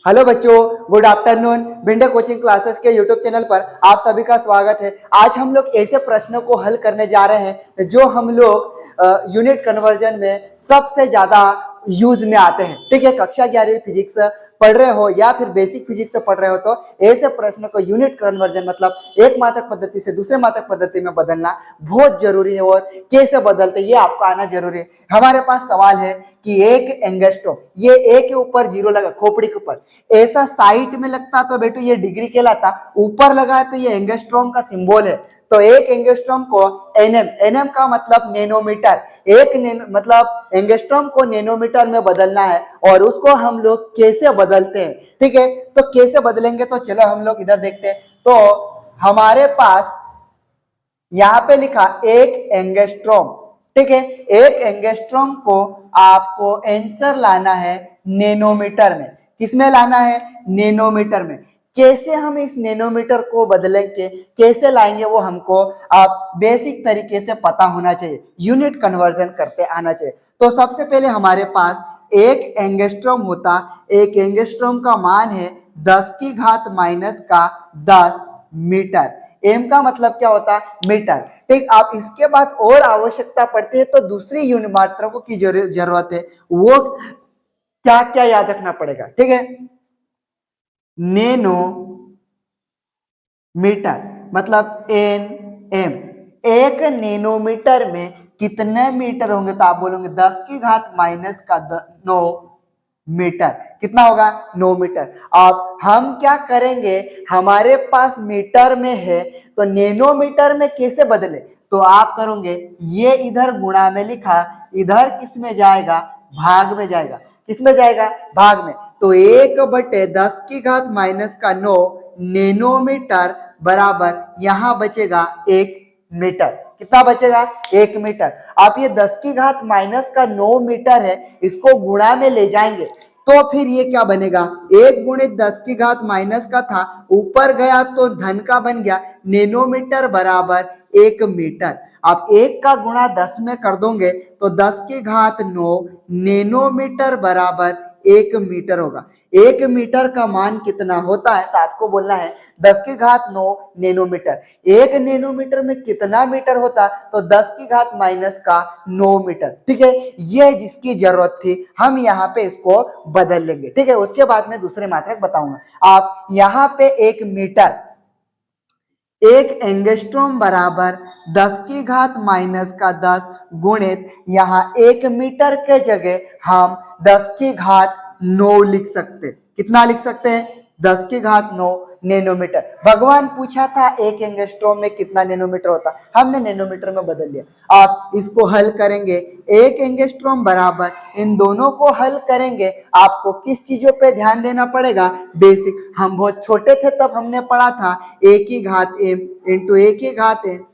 Hello बच्चों, good afternoon. Bhinde coaching classes के YouTube channel पर आप सभी का स्वागत है। आज हम लोग ऐसे प्रश्नों को हल करने जा रहे हैं जो हम लोग यूनिट कन्वर्जन में सबसे ज्यादा यूज में आते हैं। ठीक है, कक्षा 11वीं फिजिक्स पढ़ रहे हो या फिर बेसिक फिजिक्स पढ़ रहे हो तो ऐसे प्रश्न को यूनिट कन्वर्जन मतलब एक मात्रक पद्धति से दूसरे मात्रक पद्धति में बदलना बहुत जरूरी है और कैसे बदलते ये आपको आना जरूरी है। हमारे पास सवाल है कि एक एंगस्ट्रॉम, ये ए के ऊपर जीरो लगा, खोपड़ी के ऊपर ऐसा साइड में लगता तो बेटू ये डिग्री कहलाता, ऊपर लगा है तो ये एंगस्ट्रॉम का सिंबल है। तो एक एंगस्ट्रॉम को एनएम, एनएम का मतलब नैनोमीटर, मतलब एंगस्ट्रॉम को नैनोमीटर में बदलना है और उसको हम लोग कैसे बदलते हैं। ठीक है, तो कैसे बदलेंगे तो चलो हम लोग इधर देखते हैं। तो हमारे पास यहां पे लिखा एक एंगस्ट्रॉम। ठीक है, एक एंगस्ट्रॉम को आपको आंसर लाना है नैनोमीटर में। किसमें लाना है? नैनोमीटर में। कैसे हम इस नैनोमीटर को बदलेंगे, कैसे लाएंगे, वो हमको आप बेसिक तरीके से पता होना चाहिए, यूनिट कन्वर्जन करते आना चाहिए। तो सबसे पहले हमारे पास एक एंगस्ट्रॉम होता, एक एंगस्ट्रॉम का मान है 10 की घात माइनस का 10 मीटर। एम का मतलब क्या होता है? मीटर। ठीक, आप इसके बाद और आवश्यकता पड़ती है तो दूसरी यूनिट मात्रकों की जरूरत है, वो क्या क्या याद रखना पड़ेगा। ठीक है, नैनो मीटर मतलब एन एम। एक नैनोमीटर में कितने मीटर होंगे? तो आप बोलोगे 10 की घात माइनस का 9 मीटर। कितना होगा? 9 मीटर। अब हम क्या करेंगे, हमारे पास मीटर में है तो नैनोमीटर में कैसे बदले? तो आप करोगे ये इधर गुणा में लिखा, इधर किस में जाएगा? भाग में जाएगा। किस में जाएगा? भाग में। तो 1/10 की घात माइनस का 9 नैनोमीटर बराबर यहां बचेगा 1 मीटर। कितना बचेगा? 1 मीटर। आप ये 10 की घात माइनस का 9 मीटर है, इसको गुणा में ले जाएंगे तो फिर ये क्या बनेगा? 1 गुणे 10 की घात माइनस का था, ऊपर गया तो धन का बन गया, नैनोमीटर बराबर 1 मीटर। आप 1 का गुणा 10 में कर दोगे तो 10 की घात 9 नैनोमीटर बराबर 1 मीटर होगा। 1 मीटर का मान कितना होता है? तो आपको बोलना है 10 की घात 9 नैनोमीटर। 1 नैनोमीटर में कितना मीटर होता? तो 10 की घात माइनस का 9 मीटर। ठीक है, ये जिसकी जरूरत थी हम यहाँ पे इसको बदल लेंगे। ठीक है, उसके बाद में दूसरे मात्रक बताऊंगा। आप यहाँ पे 1 मीटर, एक एंगस्ट्रॉम बराबर 10 की घात माइनस का 10 गुणित यहाँ 1 मीटर के जगह हम 10 की घात 9 लिख सकते। कितना लिख सकते हैं? 10 की घात 9 नैनोमीटर। भगवान पूछा था एक एंगस्ट्रॉम में कितना नैनोमीटर होता, हमने नैनोमीटर में बदल लिया। आप इसको हल करेंगे, एक एंगस्ट्रॉम बराबर, इन दोनों को हल करेंगे। आपको किस चीजों पे ध्यान देना पड़ेगा? बेसिक। हम बहुत छोटे थे तब हमने पढ़ा था ए की घात एम इंटू ए की घात एन।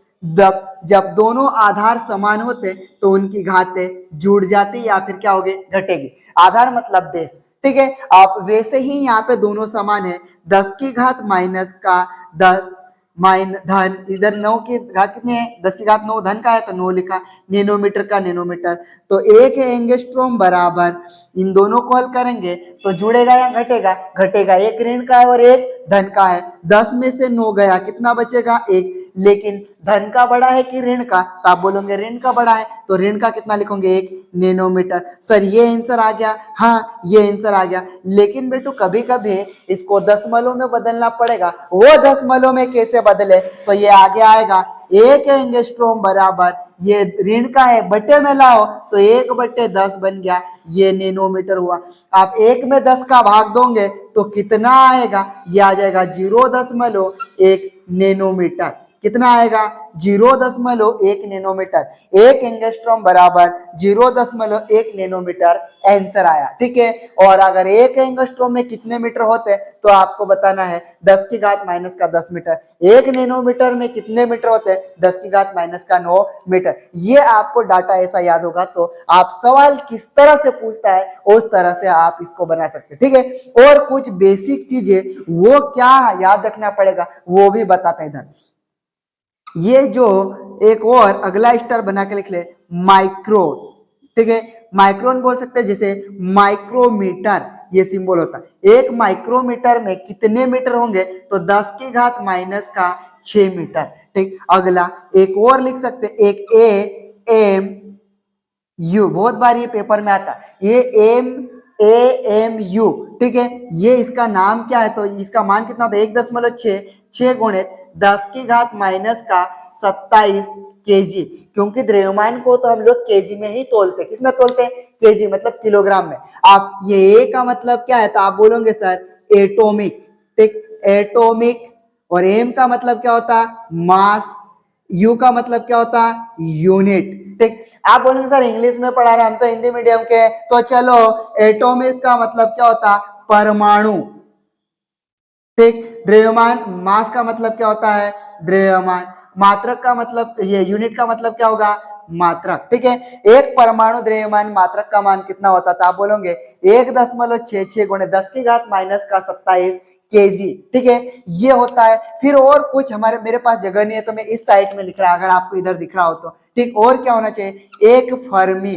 जब दोनों आधार समान होते तो उनकी घातें जुड़ जाती या फिर क्या होगी? घटेगी। आधार मतलब बेस। ठीक है, आप वैसे ही यहाँ पे दोनों समान है, 10 की घात माइनस का 10 धन, इधर 9 की घात कितनी है? 10 की घात 9 धन का है तो 9 लिखा, नैनोमीटर का नैनोमीटर। तो एक एंगस्ट्रॉम बराबर, इन दोनों को हल करेंगे तो जुड़ेगा या घटेगा? घटेगा। एक ऋण का है और एक धन का है। 10 में से 9 गया, कितना बचेगा? 1। लेकिन धन का बड़ा है कि ऋण का? तो आप बोलोगे ऋण का बड़ा है, तो ऋण का कितना लिखोगे? 1 नैनोमीटर। सर ये आंसर आ गया? हाँ, ये आंसर आ गया। लेकिन बेटू कभी कभी इसको दशमलव में बदलना पड़ेगा। वो दशमलव में कैसे बदले? तो ये आगे आएगा, एक एंगस्ट्रॉम बराबर, ये ऋण का है, बटे में लाओ तो 1/10 बन गया, ये नैनोमीटर हुआ। आप 1 में 10 का भाग दोगे तो कितना आएगा? ये आ जाएगा 0.1 नैनोमीटर। कितना आएगा? 0.1 नैनोमीटर। एक एंगस्ट्रॉम बराबर 0.1 नैनोमीटर आंसर आया। ठीक है, और अगर एक एंगस्ट्रॉम में कितने मीटर होते तो आपको बताना है 10 की घात माइनस का 10 मीटर। एक नैनोमीटर में कितने मीटर होते? 10 की घात माइनस का 9 मीटर। ये आपको डाटा ऐसा याद होगा तो आप सवाल किस तरह से पूछता है उस तरह से आप इसको बना सकते। ठीक है, और कुछ बेसिक चीजें वो क्या याद रखना पड़ेगा वो भी बताता है इधर। ये जो एक और अगला स्टार बना के लिख ले, माइक्रो। ठीक है, माइक्रोन बोल सकते हैं, जैसे माइक्रोमीटर। ये सिंबल होता है। एक माइक्रोमीटर में कितने मीटर होंगे, तो 10 की घात माइनस का 6 मीटर। ठीक, अगला एक और लिख सकते, एक एम यू, बहुत बार ये पेपर में आता है, ये एम यू, ठीक है, ये इसका नाम क्या है, तो इसका मान कितना होता है, 1.6, 6 गुणित 10 की घात माइनस का 27 केजी, क्योंकि द्रव्यमान को तो हम लोग केजी में ही तोलते हैं। किसमें तोलते हैं, केजी, मतलब किलोग्राम में। आप ये ए का मतलब क्या है, तो आप बोलोगे सर एटॉमिक, ठीक, एटॉमिक, और एम का मतलब क्या होता है, मास, यू का मतलब क्या होता है, यूनिट। ठीक, आप बोलेंगे सर इंग्लिश में पढ़ा रहे, हम तो हिंदी मीडियम के, तो चलो एटॉमिक का मतलब क्या होता है, परमाणु। ठीक, द्रव्यमान, मास का मतलब क्या होता है, द्रव्यमान, मात्रक का मतलब, ये यूनिट का मतलब क्या होगा, मात्रक। ठीक है, एक परमाणु द्रव्यमान मात्रक का मान कितना होता था, आप बोलोगे 1.66 गुणित 10 की घात माइनस का 27 केजी। ठीक है, ये होता है। फिर और कुछ हमारे, मेरे पास जगह नहीं है तो मैं इस साइड में लिख रहा, अगर आपको इधर दिख रहा हो तो, ठीक, और क्या होना चाहिए, एक फर्मी,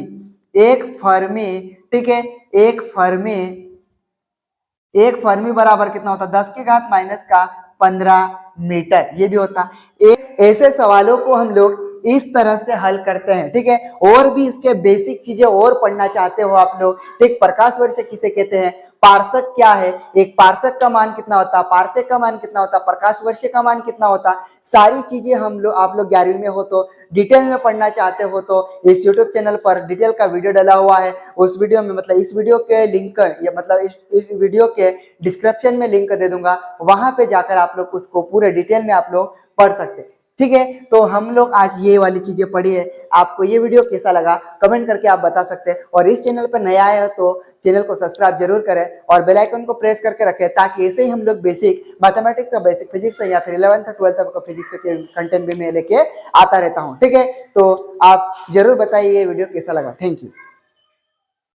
एक फर्मी, ठीक है, एक फर्मी, एक फर्मी बराबर कितना होता है, 10 की घात माइनस का 15 मीटर, ये भी होता है। ऐसे सवालों को हम लोग इस तरह से हल करते हैं। ठीक है, और भी इसके बेसिक चीजें और पढ़ना चाहते हो आप लोग, ठीक, प्रकाश वर्ष किसे कहते हैं, पार्सक क्या है, एक पार्सक का मान कितना होता है, पार्सक का मान कितना होता है, प्रकाश वर्ष का मान कितना होता, सारी चीजें हम लोग, आप लोग 11वीं में हो तो डिटेल में पढ़ना चाहते हो तो इस यूट्यूब चैनल पर डिटेल का वीडियो डाला हुआ है। उस वीडियो में, मतलब इस वीडियो के लिंक, या मतलब इस वीडियो के डिस्क्रिप्शन में लिंक दे दूंगा, वहां पे जाकर आप लोग उसको पूरे डिटेल में आप लोग पढ़ सकते हैं। ठीक है, तो हम लोग आज ये वाली चीजें पढ़ी है। आपको ये वीडियो कैसा लगा कमेंट करके आप बता सकते हैं, और इस चैनल पर नया आए हो तो चैनल को सब्सक्राइब जरूर करें और बेल आइकन को प्रेस करके रखें, ताकि ऐसे ही हम लोग बेसिक मैथमेटिक्स का, बेसिक फिजिक्स या फिर 11th 12th का फिजिक्स के कंटेंट भी मैं लेके आता रहता हूँ। ठीक है, तो आप जरूर बताइए ये वीडियो कैसा लगा। Thank you.